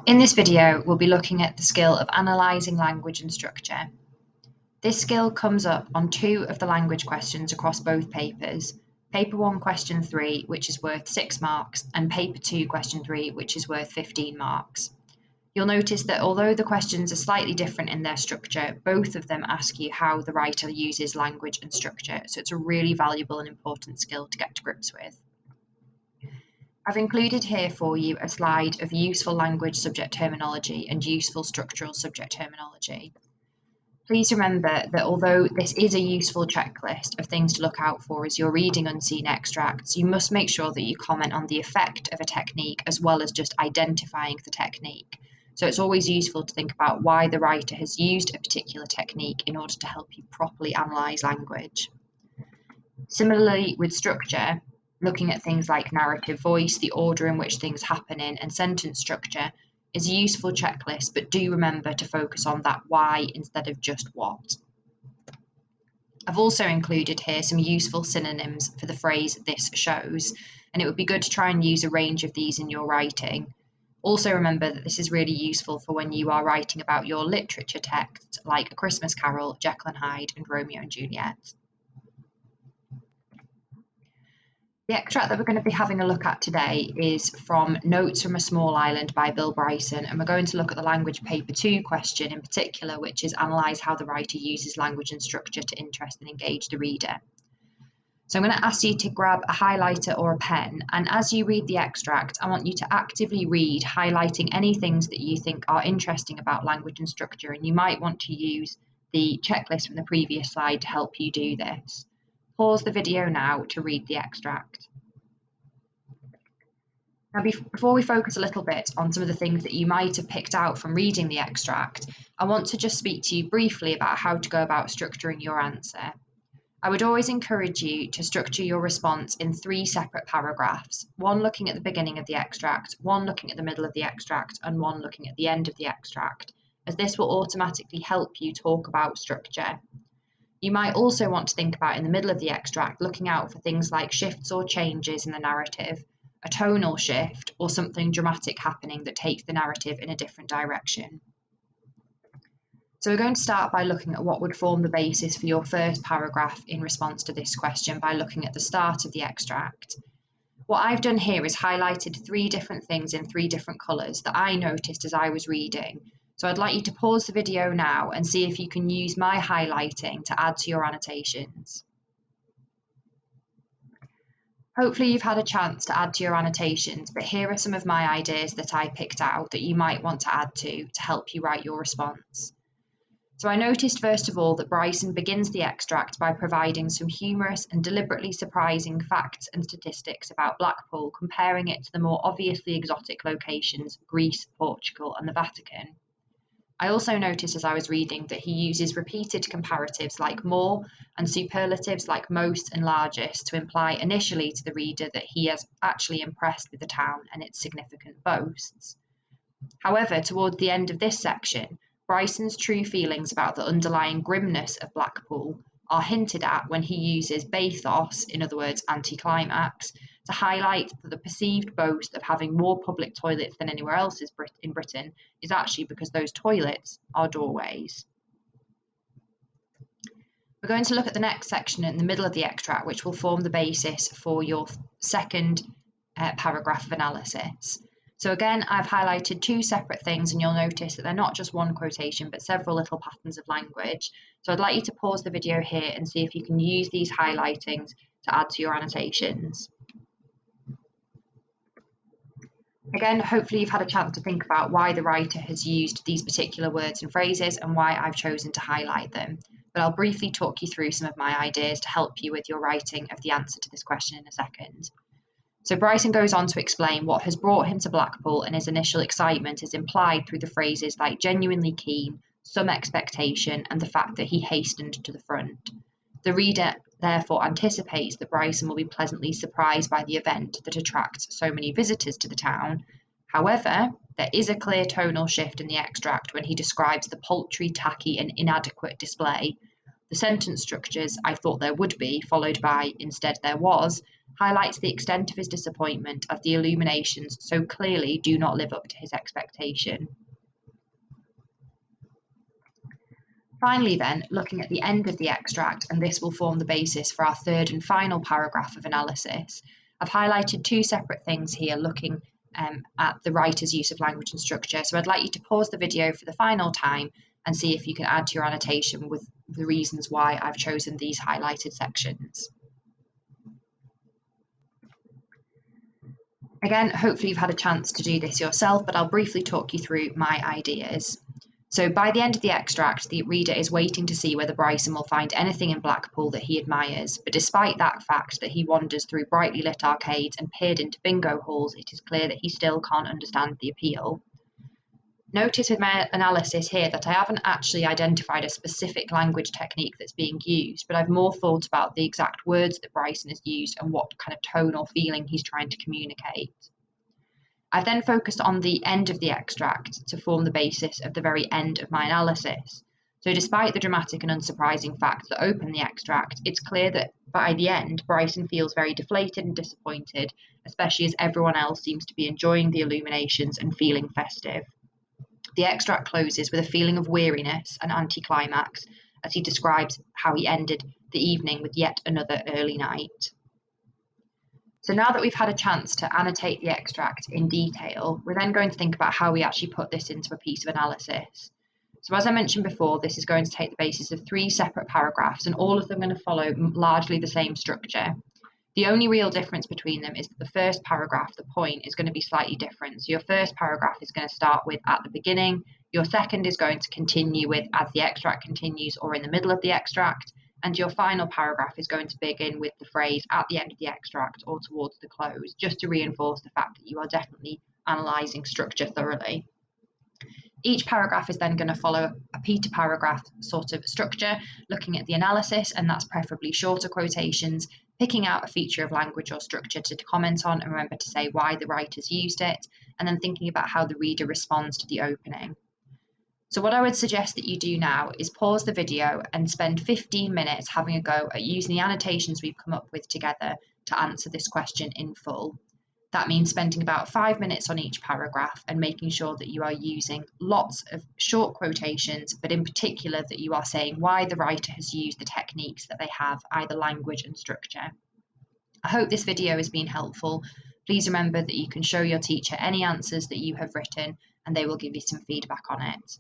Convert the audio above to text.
In this video, we'll be looking at the skill of analysing language and structure. This skill comes up on 2 of the language questions across both papers, Paper 1 question 3, which is worth 6 marks, and Paper 2 question 3, which is worth 15 marks. You'll notice that although the questions are slightly different in their structure, both of them ask you how the writer uses language and structure, so it's a really valuable and important skill to get to grips with. I've included here for you a slide of useful language subject terminology and useful structural subject terminology. Please remember that although this is a useful checklist of things to look out for as you're reading unseen extracts, you must make sure that you comment on the effect of a technique as well as just identifying the technique. So it's always useful to think about why the writer has used a particular technique in order to help you properly analyse language. Similarly with structure, looking at things like narrative voice, the order in which things happen in, and sentence structure is a useful checklist, but do remember to focus on that why instead of just what. I've also included here some useful synonyms for the phrase "this shows," and it would be good to try and use a range of these in your writing. Also remember that this is really useful for when you are writing about your literature text, like A Christmas Carol, Jekyll and Hyde, and Romeo and Juliet. The extract that we're going to be having a look at today is from Notes from a Small Island by Bill Bryson, and we're going to look at the language paper 2 question in particular, which is analyse how the writer uses language and structure to interest and engage the reader. So I'm going to ask you to grab a highlighter or a pen, and as you read the extract, I want you to actively read, highlighting any things that you think are interesting about language and structure, and you might want to use the checklist from the previous slide to help you do this. Pause the video now to read the extract. Now, before we focus a little bit on some of the things that you might have picked out from reading the extract, I want to just speak to you briefly about how to go about structuring your answer. I would always encourage you to structure your response in 3 separate paragraphs, one looking at the beginning of the extract, one looking at the middle of the extract, and one looking at the end of the extract, as this will automatically help you talk about structure. You might also want to think about in the middle of the extract, looking out for things like shifts or changes in the narrative, a tonal shift, or something dramatic happening that takes the narrative in a different direction. So we're going to start by looking at what would form the basis for your first paragraph in response to this question by looking at the start of the extract. What I've done here is highlighted 3 different things in 3 different colours that I noticed as I was reading. So I'd like you to pause the video now and see if you can use my highlighting to add to your annotations. Hopefully you've had a chance to add to your annotations, but here are some of my ideas that I picked out that you might want to add to help you write your response. So I noticed first of all that Bryson begins the extract by providing some humorous and deliberately surprising facts and statistics about Blackpool, comparing it to the more obviously exotic locations, Greece, Portugal, and the Vatican. I also noticed as I was reading that he uses repeated comparatives like more and superlatives like most and largest to imply initially to the reader that he is actually impressed with the town and its significant boasts. However, toward the end of this section, Bryson's true feelings about the underlying grimness of Blackpool are hinted at when he uses bathos, in other words anticlimax, to highlight that the perceived boast of having more public toilets than anywhere else in Britain is actually because those toilets are doorways. We're going to look at the next section in the middle of the extract, which will form the basis for your second paragraph of analysis. So again, I've highlighted 2 separate things, and you'll notice that they're not just one quotation, but several little patterns of language. So I'd like you to pause the video here and see if you can use these highlightings to add to your annotations. Again, hopefully you've had a chance to think about why the writer has used these particular words and phrases and why I've chosen to highlight them. But I'll briefly talk you through some of my ideas to help you with your writing of the answer to this question in a second. So Bryson goes on to explain what has brought him to Blackpool, and his initial excitement is implied through the phrases like genuinely keen, some expectation, and the fact that he hastened to the front. The reader therefore anticipates that Bryson will be pleasantly surprised by the event that attracts so many visitors to the town. However, there is a clear tonal shift in the extract when he describes the paltry, tacky, and inadequate display. The sentence structures "I thought there would be," followed by "instead there was," highlights the extent of his disappointment as the illuminations so clearly do not live up to his expectation. Finally then, looking at the end of the extract, and this will form the basis for our third and final paragraph of analysis, I've highlighted two separate things here looking at the writer's use of language and structure. So I'd like you to pause the video for the final time and see if you can add to your annotation with the reasons why I've chosen these highlighted sections. Again, hopefully you've had a chance to do this yourself, but I'll briefly talk you through my ideas. So by the end of the extract, the reader is waiting to see whether Bryson will find anything in Blackpool that he admires, but despite that fact that he wanders through brightly lit arcades and peered into bingo halls, it is clear that he still can't understand the appeal. Notice with my analysis here that I haven't actually identified a specific language technique that's being used, but I've more thought about the exact words that Bryson has used and what kind of tone or feeling he's trying to communicate. I've then focused on the end of the extract to form the basis of the very end of my analysis. So despite the dramatic and unsurprising facts that open the extract, it's clear that by the end, Bryson feels very deflated and disappointed, especially as everyone else seems to be enjoying the illuminations and feeling festive. The extract closes with a feeling of weariness and anticlimax as he describes how he ended the evening with yet another early night. So now that we've had a chance to annotate the extract in detail, we're then going to think about how we actually put this into a piece of analysis. So as I mentioned before, this is going to take the basis of 3 separate paragraphs, and all of them are going to follow largely the same structure. The only real difference between them is that the first paragraph, the point, is going to be slightly different. So your first paragraph is going to start with at the beginning, your second is going to continue with as the extract continues or in the middle of the extract, and your final paragraph is going to begin with the phrase at the end of the extract or towards the close, just to reinforce the fact that you are definitely analysing structure thoroughly. Each paragraph is then going to follow a Peter paragraph sort of structure, looking at the analysis, and that's preferably shorter quotations, picking out a feature of language or structure to comment on, and remember to say why the writers used it, and then thinking about how the reader responds to the opening. So what I would suggest that you do now is pause the video and spend 15 minutes having a go at using the annotations we've come up with together to answer this question in full. That means spending about 5 minutes on each paragraph and making sure that you are using lots of short quotations, but in particular that you are saying why the writer has used the techniques that they have, either language and structure. I hope this video has been helpful. Please remember that you can show your teacher any answers that you have written and they will give you some feedback on it.